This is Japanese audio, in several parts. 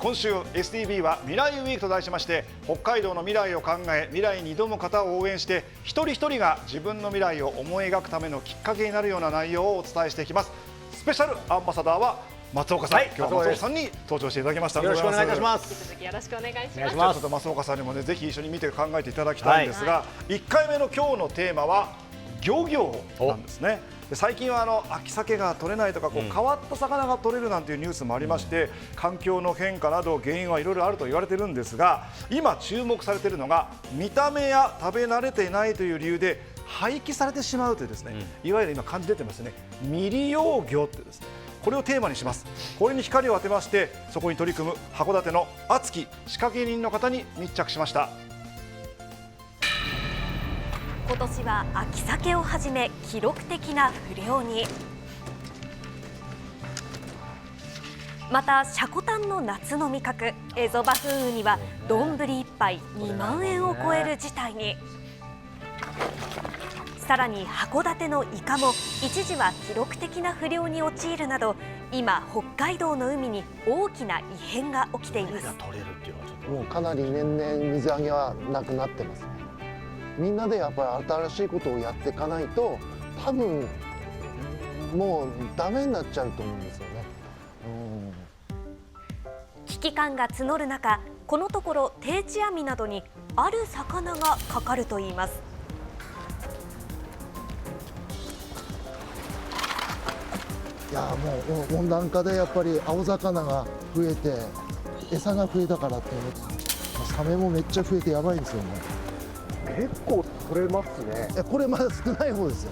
今週 STB は未来ウィークと題しまして、北海道の未来を考え未来に挑む方を応援して、一人一人が自分の未来を思い描くためのきっかけになるような内容をお伝えしていきます。スペシャルアンバサダーは松岡さん、今日は松岡さんに登場していただきました。よろしくお願いいたします。引き続きよろしくお願いします。ちょっと松岡さんにもね、ぜひ一緒に見て考えていただきたいんですが、1回目の今日のテーマは漁業なんですね。で最近は秋鮭が取れないとか、変わった魚が取れるなんていうニュースもありまして、環境の変化など原因はいろいろあると言われてるんですが、今注目されているのが見た目や食べ慣れていないという理由で廃棄されてしまうというですね、いわゆる今漢字出てますね、未利用魚ってですね、これをテーマにします。これに光を当てまして、そこに取り組む函館の熱き仕掛け人の方に密着しました。今年は秋鮭をはじめ記録的な不漁に、またシャコタンの夏の味覚エゾバフンウニは丼1杯2万円を超える事態に。さらに函館のイカも一時は記録的な不漁に陥るなど、今北海道の海に大きな異変が起きています。もうかなり年々水揚げはなくなってますね。みんなでやっぱり新しいことをやっていかないと、多分もうダメになっちゃうと思うんですよね。危機感が募る中、このところ定置網などにある魚がかかるといいます。いやもう温暖化でやっぱり青魚が増えて、餌が増えたからっていうの、サメもめっちゃ増えてやばいですよね。結構取れますね。これまだ少ない方ですよ。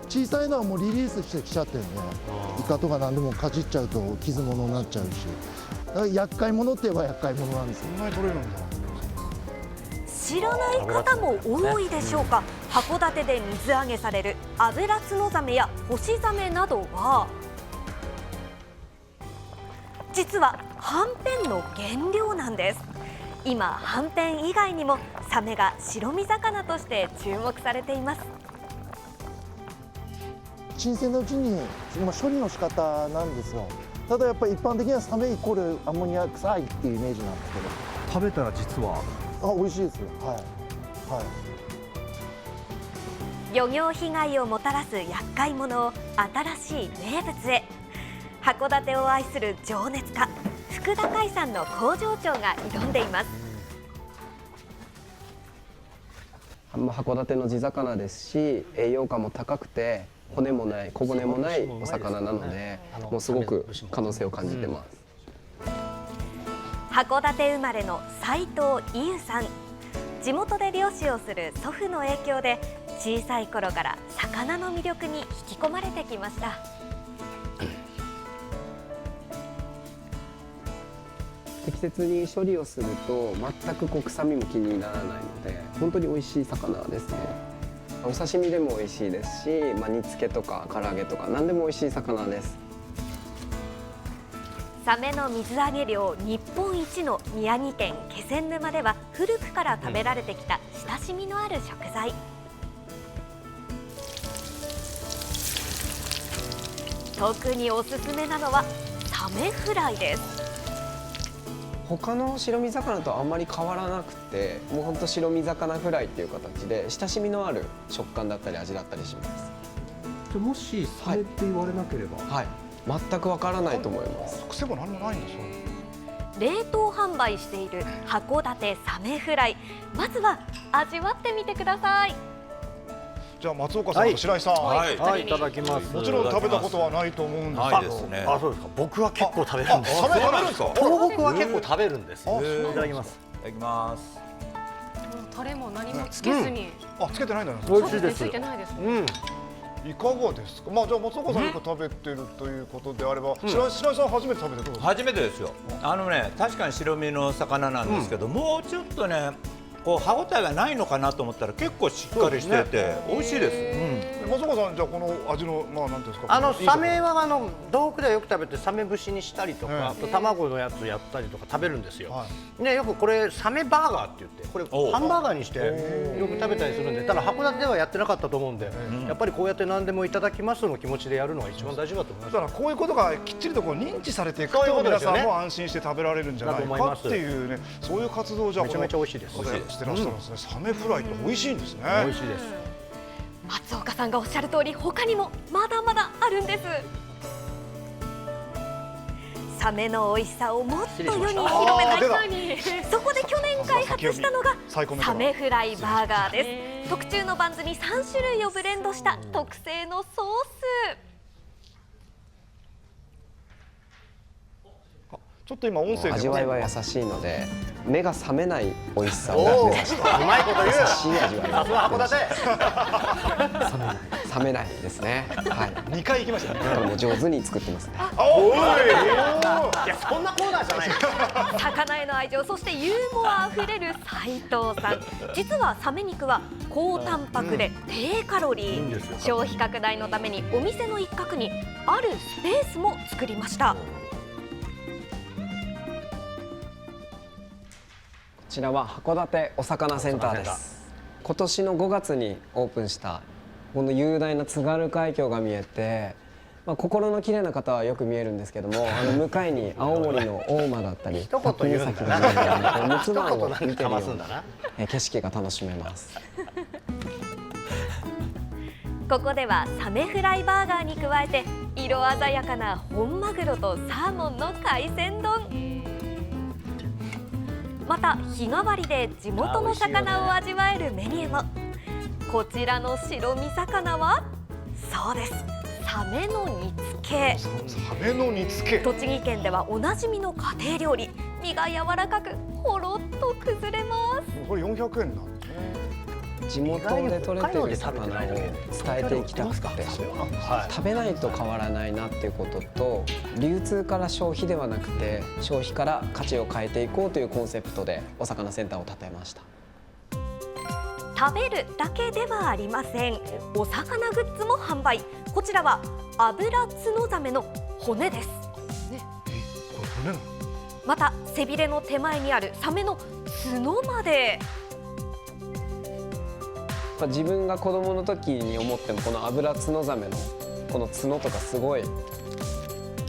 小さいのはもうリリースしてきちゃってるんで、イカとか何でもかじっちゃうと傷物になっちゃうし、だから厄介者って言えば厄介者なんですよ。そんなに取れるんだ。知らない方も多いでしょうか。函館で水揚げされるアブラツノザメやホシザメなどは、実ははんぺんの原料なんです。今はんぺん以外にもサメが白身魚として注目されています。新鮮なうちに処理の仕方なんですよ。ただやっぱり一般的にはサメイコールアンモニア臭いっていうイメージなんですけど、食べたら実は美味しいですよ。漁業被害をもたらす厄介者を新しい名物へ。函館を愛する情熱家福田海産の工場長が挑んでいます。函館の地魚ですし、栄養価も高くて骨もない小骨もないお魚なので、もうすごく可能性を感じてます。函館生まれの斉藤伊優さん、地元で漁師をする祖父の影響で小さい頃から魚の魅力に引き込まれてきました。適切に処理をすると全く臭みも気にならないので、本当に美味しい魚ですね。お刺身でも美味しいですし、煮付けとか唐揚げとか何でも美味しい魚です。サメの水揚げ量日本一の宮城県気仙沼では古くから食べられてきた親しみのある食材。特におすすめなのはサメフライです。他の白身魚とあんまり変わらなくて、もうほんと白身魚フライっていう形で親しみのある食感だったり味だったりします。もしサメって言われなければ、全くわからないと思います。癖も何もないんですよ。冷凍販売している函館サメフライ、まずは味わってみてください。じゃあ松岡さんと白井さん、いただきます。もちろん食べたことはないと思うんですけど。ないですね。そうですか。僕は結構食べるんです。サメ食べるんですか。東北は結構食べるんです。いただきます。いただきます。タレも何もつけずに。つけてないんだよ。美味しいです。ついてないです。いかがですか。じゃあ松岡さんよく食べてるということであれば、白井さん初めて食べてどうですか。初めてですよ。確かに白身の魚なんですけど、もうちょっとね、こう歯ごたえがないのかなと思ったら結構しっかりしてて美味しいです。松岡さん、じゃあこの味のなんていうんですか。サメは東北ではよく食べてサメ節にしたりとか、あと卵のやつやったりとか食べるんですよ。でよくこれサメバーガーって言ってこれハンバーガーにしてよく食べたりするんで、ただ函館ではやってなかったと思うんで、やっぱりこうやって何でもいただきますの気持ちでやるのが一番大事だと思います。だからこういうことがきっちりとこう認知されていくと皆さんも安心して食べられるんじゃないかっていうね、そういう活動をじゃあめちゃめちゃ美味しいです。してらっしゃるんですね。サメフライって美味しいんですね。美味しいです。松岡さんがおっしゃる通り、他にもまだまだあるんです。サメの美味しさをもっと世に広めたい。そこで去年開発したのがサメフライバーガーです。特注のバンズに3種類をブレンドした特製のソース。ちょっと今音声で味わいは優しいので目が覚めない美味しさを目指してうまいこと言う。優しい味わいさすが函館。冷めないですね。はい。2回行きましたね。これも上手に作ってますね。いやそんなコーナーじゃないよ。魚への愛情、そしてユーモアあふれる斉藤さん。実はサメ肉は高タンパクで低カロリー。消費拡大のためにお店の一角にあるスペースも作りました。こちらは函館お魚センターです。今年の5月にオープンしたこの雄大な津軽海峡が見えて、心の綺麗な方はよく見えるんですけども、向かいに青森の大間だったり一言言うんだな。陸奥湾を見てるような景色が楽しめます。ここではサメフライバーガーに加えて色鮮やかな本マグロとサーモンの海鮮丼、また日替わりで地元の魚を味わえるメニューも。こちらの白身魚はそうです、サメの煮付け。サメの煮付け。栃木県ではおなじみの家庭料理。身が柔らかくほろっと崩れます。これ400円なんですね。地元で取れてる魚を伝えていきたくて、食べないと変わらないなっていうことと、流通から消費ではなくて消費から価値を変えていこうというコンセプトでお魚センターを建てました。食べるだけではありません。お魚グッズも販売。こちらは油ツノザメの骨です。これ骨なの？また背びれの手前にあるサメの角まで。自分が子供の時に思ってもこの油ツノザメのこの角とかすごい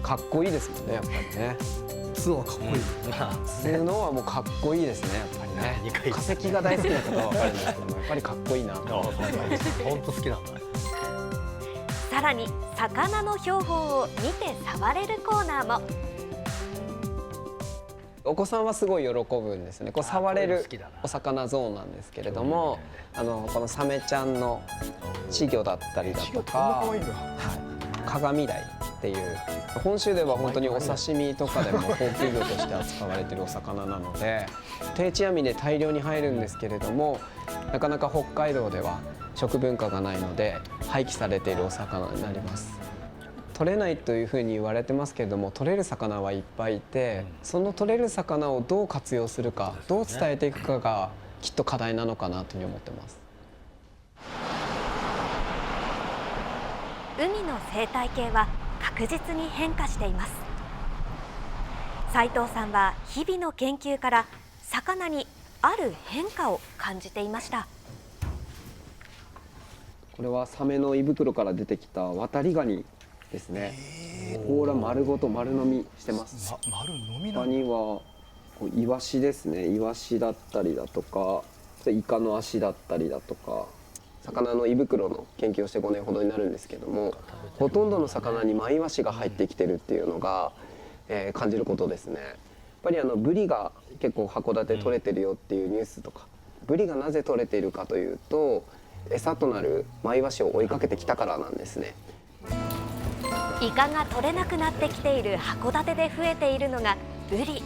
かっこいいですもんね、やっぱりね。角はかっこいい。角はもうかっこいいですね、やっぱりね。化石が大好きな方は分かるんですけども、やっぱりかっこいいなと思って。本当好きなんだ。さらに魚の標本を見て触れるコーナーも。お子さんはすごい喜ぶんですね。こう触れるお魚ゾーンなんですけれども、このサメちゃんの稚魚だったりだとか、鏡鯛っていう本州では本当にお刺身とかでも高級魚として扱われているお魚なので、定置網で大量に入るんですけれども、なかなか北海道では食文化がないので廃棄されているお魚になります。取れないというふうに言われてますけれども、取れる魚はいっぱいいて、その取れる魚をどう活用するか、どう伝えていくかがきっと課題なのかなというふうに思ってます。海の生態系は確実に変化しています。斉藤さんは日々の研究から魚にある変化を感じていました。これはサメの胃袋から出てきた渡りガニですね。甲羅丸ごと丸飲みしてます。丸飲みな他にはこうイワシですね。イワシだったりだとか、イカの足だったりだとか、魚の胃袋の研究をして5年ほどになるんですけども、ほとんどの魚にマイワシが入ってきてるっていうのが、感じることですね。やっぱりブリが結構函館取れてるよっていうニュースとか、ブリがなぜ取れているかというと、餌となるマイワシを追いかけてきたからなんですね。イカが取れなくなってきている函館で増えているのがブリ。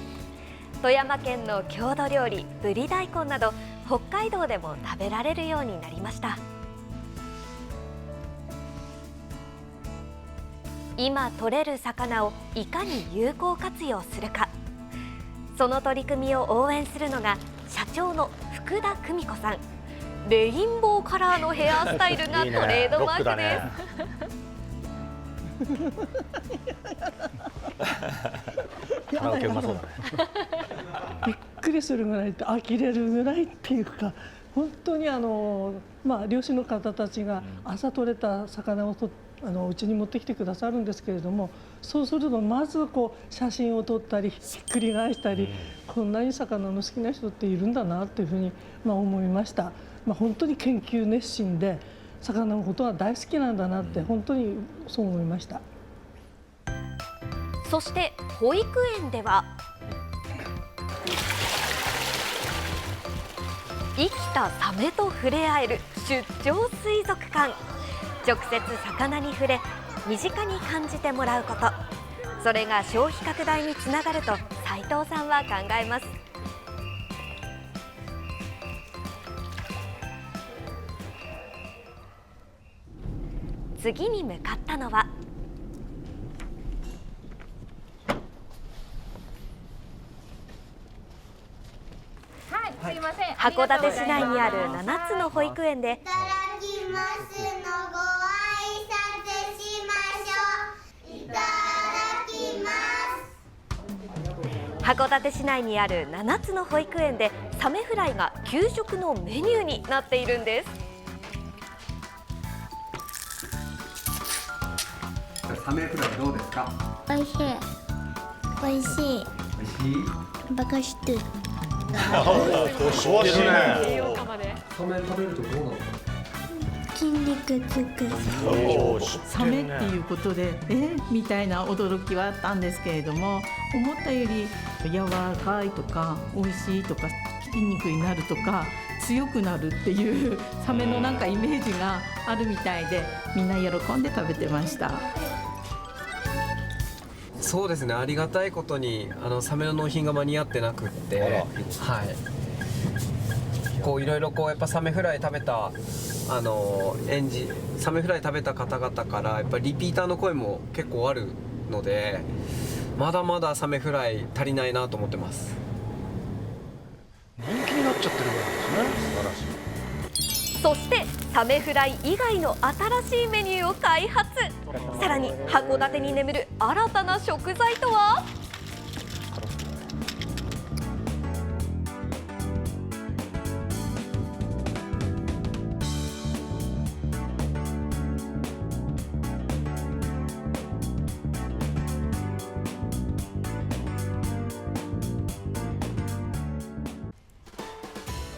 富山県の郷土料理ぶり大根など北海道でも食べられるようになりました。今取れる魚をいかに有効活用するか、その取り組みを応援するのが社長の福田久美子さん。レインボーカラーのヘアスタイルがトレードマークです。カラオケうまそうだね。びっくりするぐらいって呆れるぐらいっていうか、本当に漁師の方たちが朝取れた魚をうちに持ってきてくださるんですけれども、そうするとまず写真を撮ったりひっくり返したり、こんなに魚の好きな人っているんだなっていうふうに思いました。本当に研究熱心で魚のことは大好きなんだなって本当にそう思いました。そして保育園では生きたサメと触れ合える出張水族館。直接魚に触れ身近に感じてもらうこと、それが消費拡大につながると斉藤さんは考えます。次に向かったのはすいません。函館市内にある7つの保育園でいただきますのご挨拶しましょう。いただきます。函館市内にある7つの保育園でサメフライが給食のメニューになっているんです。サメフライどうですか？おいしい。おいしい。美味しい？バカシトゥ。詳しいね。栄養価まで。サメ食べるとどうなの？筋肉つく。サメっていうことでみたいな驚きはあったんですけれども、思ったより柔らかいとか美味しいとか筋肉になるとか強くなるっていうサメのなんかイメージがあるみたいで、みんな喜んで食べてました。そうですね、ありがたいことにサメの納品が間に合ってなくって、はい、いろいろやっぱサメフライ食べたサメフライ食べた方々からやっぱりリピーターの声も結構あるので、まだまだサメフライ足りないなと思ってます。人気になっちゃってるぐらいですね。素晴らしい。そしてサメフライ以外の新しいメニューを開発。さらに函館に眠る新たな食材とは？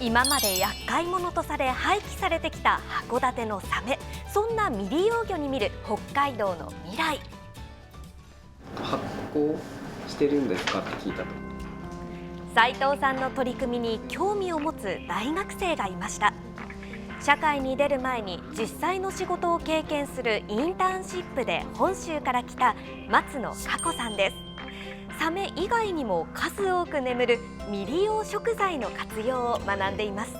今まで厄介者とされ廃棄されてきた函館のサメ、そんな未利用魚に見る北海道の未来。発酵してるんですかって聞いたと。斉藤さんの取り組みに興味を持つ大学生がいました。社会に出る前に実際の仕事を経験するインターンシップで本州から来た松野佳子さんです。サメ以外にも数多く眠る未利用食材の活用を学んでいます。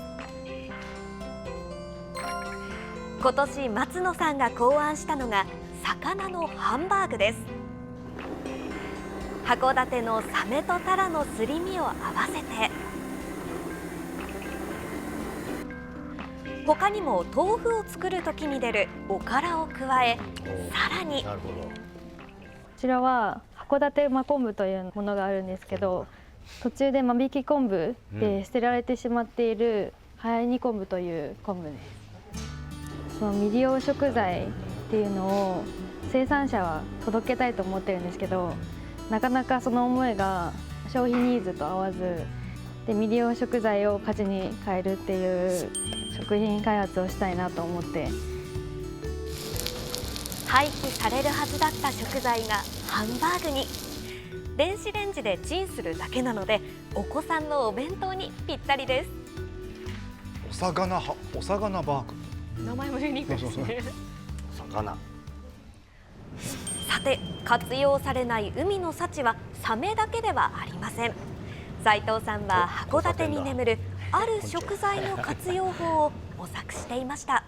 今年松野さんが考案したのが魚のハンバーグです。函館のサメとタラのすり身を合わせて、他にも豆腐を作る時に出るおからを加え、さらになるほど。こちらは函館馬昆布というものがあるんですけど、途中で間引き昆布で捨てられてしまっている早煮昆布という昆布です。その未利用食材っていうのを生産者は届けたいと思ってるんですけど、なかなかその思いが消費ニーズと合わずで、未利用食材を価値に変えるっていう食品開発をしたいなと思って。廃棄されるはずだった食材がハンバーグに。電子レンジでチンするだけなのでお子さんのお弁当にぴったりです。お魚バーグ。名前もユニークですね。魚。さて、活用されない海の幸はサメだけではありません。斉藤さんは函館に眠るある食材の活用法を模索していました。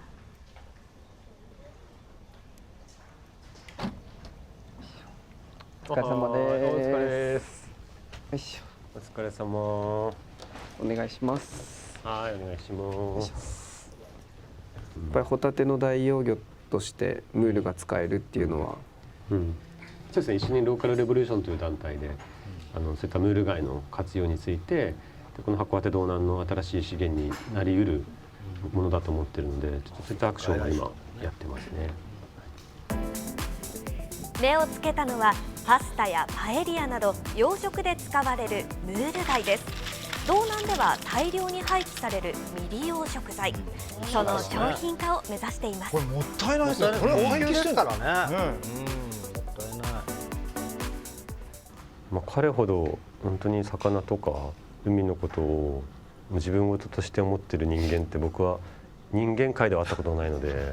お疲れ様です。よいしょ、お疲れ様。お願いします。はい、お願いします。やっぱりホタテの代用魚としてムールが使えるっていうのは、そうですね、一緒にローカルレボリューションという団体でそういったムール貝の活用について、この函館道南の新しい資源になりうるものだと思っているので、ちょっとそういったアクションを今やってますね。目をつけたのはパスタやパエリアなど洋食で使われるムール貝です。道南では大量に廃棄される未利用食材、その商品化を目指しています。これもったいないですよ。これ廃棄してるからね。もったいない。彼ほど本当に魚とか海のことを自分事として思っている人間って僕は人間界では会ったことがないので、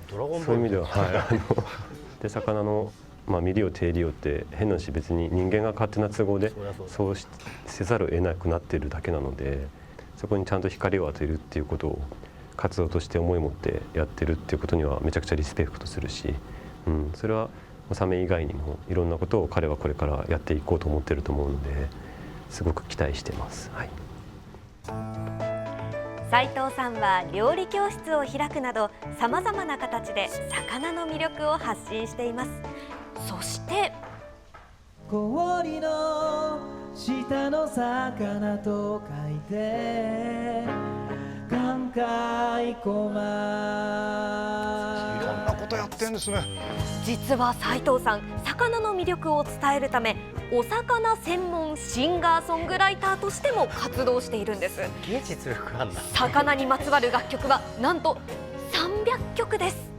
そういう意味では、で魚の未利用低利用って変な話、別に人間が勝手な都合でそうせざるを得なくなっているだけなので、そこにちゃんと光を当てるっていうことを活動として思い持ってやってるっていうことにはめちゃくちゃリスペクトするし、それはサメ以外にもいろんなことを彼はこれからやっていこうと思ってると思うので、すごく期待してます。斉藤さんは料理教室を開くなどさまざまな形で魚の魅力を発信しています。そして氷の下の魚と書いて寒海コマ、いろんなことやってるんですね。実は斉藤さん、魚の魅力を伝えるためお魚専門シンガーソングライターとしても活動しているんです。芸術力あんな。魚にまつわる楽曲はなんと300曲です。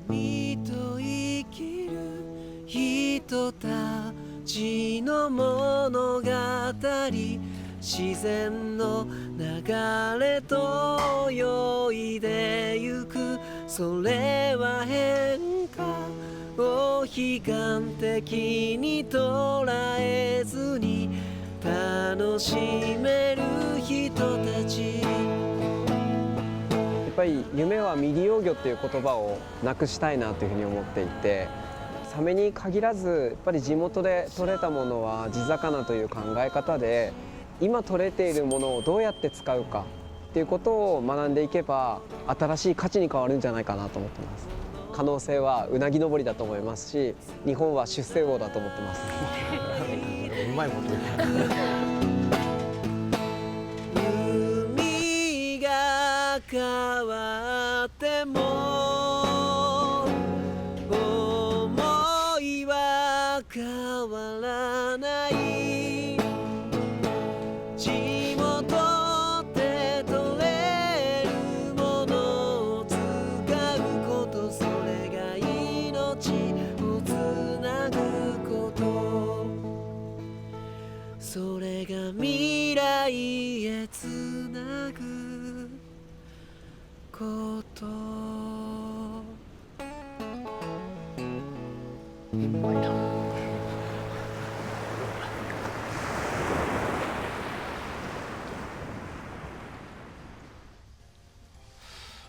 海と生きる人たちの物語、自然の流れと泳いでゆく、それは変化を悲観的に捉えずに楽しめる人たち。やっぱり夢は未利用魚っていう言葉をなくしたいなというふうに思っていて、サメに限らずやっぱり地元で取れたものは地魚という考え方で、今取れているものをどうやって使うかっていうことを学んでいけば新しい価値に変わるんじゃないかなと思ってます。可能性はうなぎ登りだと思いますし、日本は出世魚だと思ってます。うまいこと言う。海が変わっても思いは変わらない。地元で取れるものを使うこと、それが命をつなぐこと、それが未来へつなぐこと。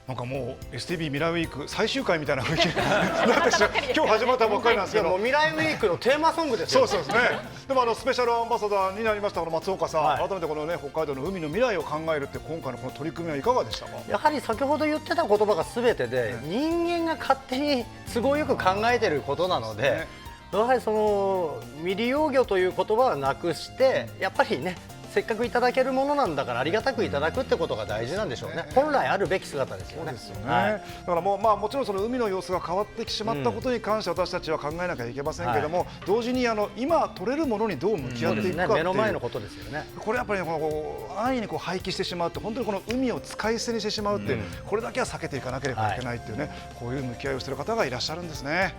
なんかもう STB 未来ウィーク最終回みたいな雰囲気になってしまう。今日始まったばっかりなんですけど、未来ウィークのテーマソングですよ。そうですね。でもスペシャルアンバサダーになりました松岡さん、改めてこのね北海道の海の未来を考えるって今回のこの取り組みはいかがでしたか。やはり先ほど言ってた言葉が全てで、人間が勝手に都合よく考えてることなので、やはりその未利用魚という言葉はなくして、やっぱりね、せっかくいただけるものなんだからありがたくいただくってことが大事なんでしょうね。本来あるべき姿ですよね。だからもうもちろんその海の様子が変わってしまったことに関して私たちは考えなきゃいけませんけども、同時に今取れるものにどう向き合っていくかっていう、目の前のことですよね。これやっぱり安易に廃棄してしまうって、本当にこの海を使い捨てにしてしまうって、これだけは避けていかなければいけないっていうね、こういう向き合いをしている方がいらっしゃるんですね。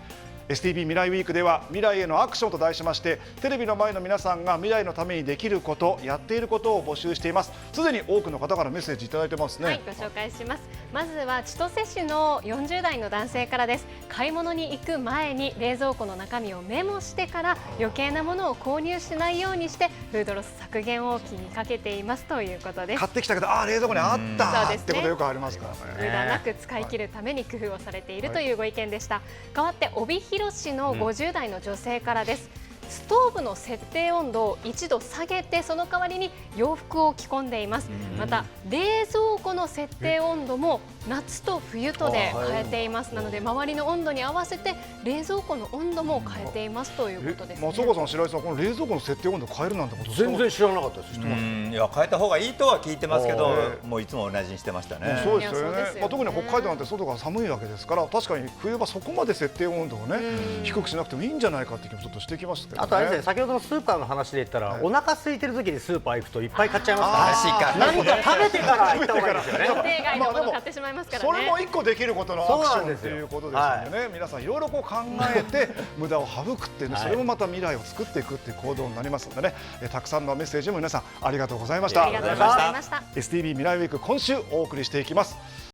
STB 未来ウィークでは未来へのアクションと題しまして、テレビの前の皆さんが未来のためにできること、やっていることを募集しています。すでに多くの方からメッセージいただいてますね。はい、ご紹介します。まずは千歳市の40代の男性からです。買い物に行く前に冷蔵庫の中身をメモしてから余計なものを購入しないようにしてフードロス削減を気にかけていますということです。買ってきたけど冷蔵庫にあったってことよくありますからね。無駄なく使い切るために工夫をされているというご意見でした。代わって帯広市の50代の女性からです。ストーブの設定温度を1度下げてその代わりに洋服を着込んでいます。また冷蔵庫の設定温度も夏と冬とで変えています。なので周りの温度に合わせて冷蔵庫の温度も変えていますということですね。松岡さん、白井さん、この冷蔵庫の設定温度変えるなんてこと全然知らなかったです。いや変えた方がいいとは聞いてますけど、もういつも同じにしてましたね。そうですよね。特に北海道なんて外が寒いわけですから、確かに冬場そこまで設定温度をね低くしなくてもいいんじゃないかって気もちょっとしてきましたけどね。あとあれですね、先ほどのスーパーの話で言ったら、お腹空いてる時にスーパー行くといっぱい買っちゃいますからね。何か食べてから行った方がいいですよね。予定外のもの買ってしまいますからね。それも一個できることのアクションということですのでね、皆さんいろいろこう考えて無駄を省くっていうね、それもまた未来を作っていくっていう行動になりますのでね、たくさんのメッセージも皆さんありがとうございました。ありがとうございました。STB 未来ウィーク、今週お送りしていきます。